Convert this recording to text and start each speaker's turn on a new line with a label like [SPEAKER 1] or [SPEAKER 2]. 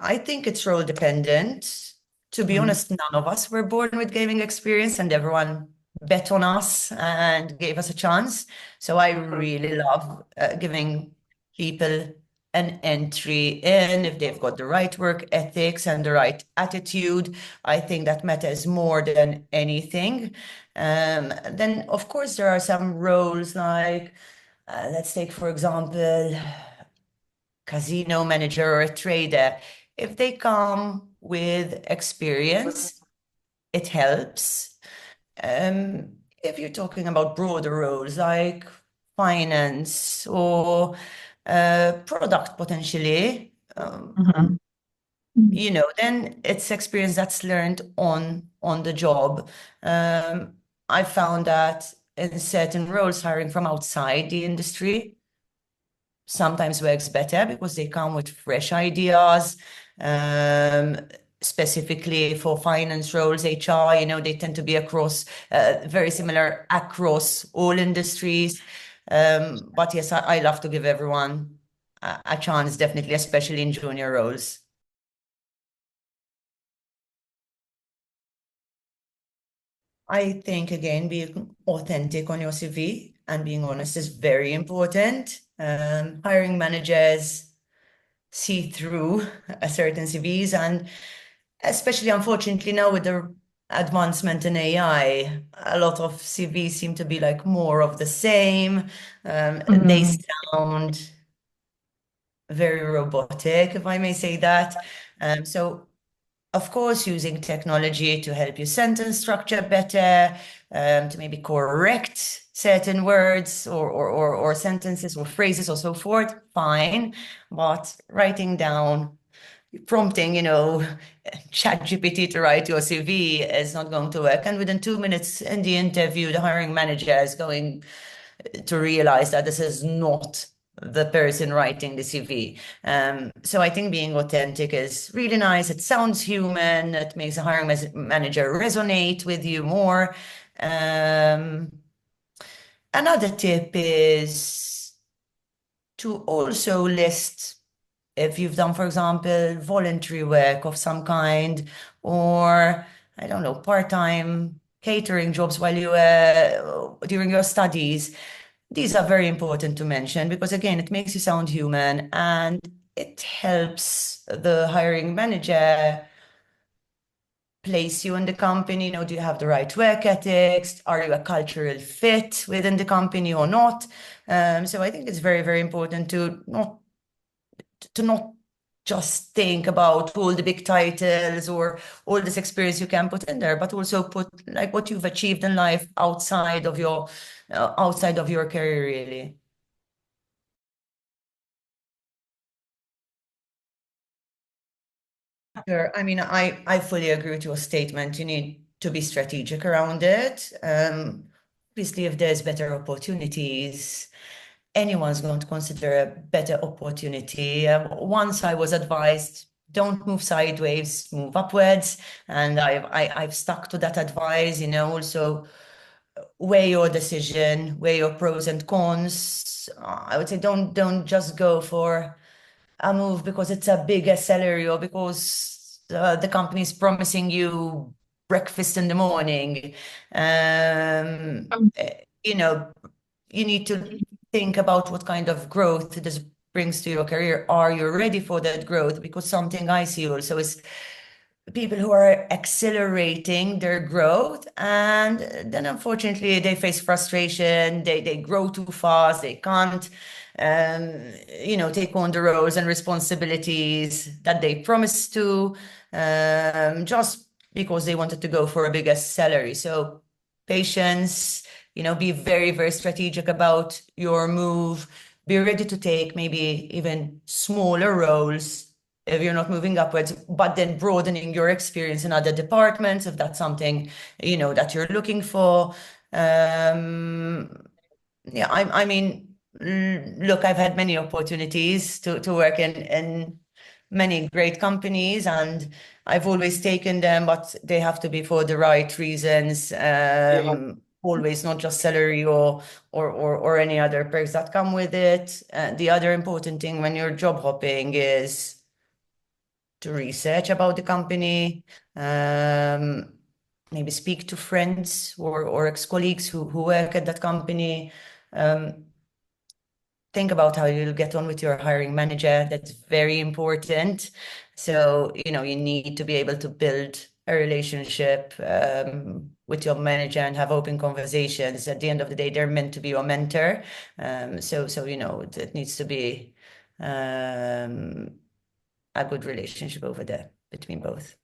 [SPEAKER 1] I think it's role dependent. To be
[SPEAKER 2] Mm-hmm.
[SPEAKER 1] honest, none of us were born with gaming experience, and everyone bet on us and gave us a chance. So I really love giving people an entry in if they've got the right work ethics and the right attitude. I think that matters more than anything. Then, of course, there are some roles like, let's take, for example, casino manager or a trader. If they come with experience, it helps. If you're talking about broader roles like finance or product potentially,
[SPEAKER 2] Mm-hmm.
[SPEAKER 1] then it's experience that's learned on the job. Um, I found that in certain roles, hiring from outside the industry sometimes works better because they come with fresh ideas. Um, Specifically for finance roles, HR, they tend to be across very similar across all industries. But yes, I love to give everyone a chance, definitely, especially in junior roles. I think again, being authentic on your CV and being honest is very important. Hiring managers see through a certain CVs, and especially unfortunately now with the advancement in AI, a lot of CVs seem to be like more of the same. They
[SPEAKER 2] Mm-hmm.
[SPEAKER 1] sound very robotic, if I may say that. So of course, using technology to help your sentence structure better, to maybe correct certain words or sentences or phrases or so forth, fine. But writing down, prompting, ChatGPT to write your CV is not going to work. And within 2 minutes in the interview, the hiring manager is going to realize that this is not the person writing the CV. So I think being authentic is really nice. It sounds human. It makes a hiring manager resonate with you more. Um, Another tip is to also list if you've done, for example, voluntary work of some kind, or I don't know, part-time catering jobs while you were during your studies. These are very important to mention because again, it makes you sound human and it helps the hiring manager place you in the company. Do you have the right work ethics? Are you a cultural fit within the company or not? So I think it's very, very important to not just think about all the big titles or all this experience you can put in there, but also put like what you've achieved in life outside of your career, really. Sure. I mean, I fully agree with your statement. You need to be strategic around it. Obviously, if there's better opportunities, anyone's going to consider a better opportunity. Once I was advised, don't move sideways, move upwards, and I've stuck to that advice. Also weigh your decision, weigh your pros and cons. I would say don't just go for a move because it's a bigger salary or because the company is promising you breakfast in the morning. You know, you need to think about what kind of growth this brings to your career. Are you ready for that growth? Because something I see also is people who are accelerating their growth and then unfortunately they face frustration, they grow too fast, they can't take on the roles and responsibilities that they promised to, just because they wanted to go for a bigger salary. So patience, be very, very strategic about your move, be ready to take maybe even smaller roles if you're not moving upwards, but then broadening your experience in other departments, if that's something, that you're looking for. Yeah, I mean, look, I've had many opportunities to work in many great companies, and I've always taken them, but they have to be for the right reasons. Always not just salary or any other perks that come with it. The other important thing when you're job hopping is to research about the company, um, maybe speak to friends or ex-colleagues who work at that company. Um, think about how you'll get on with your hiring manager. That's very important. So, you need to be able to build a relationship with your manager and have open conversations. At the end of the day, they're meant to be your mentor. So, it needs to be um, a good relationship over there between both.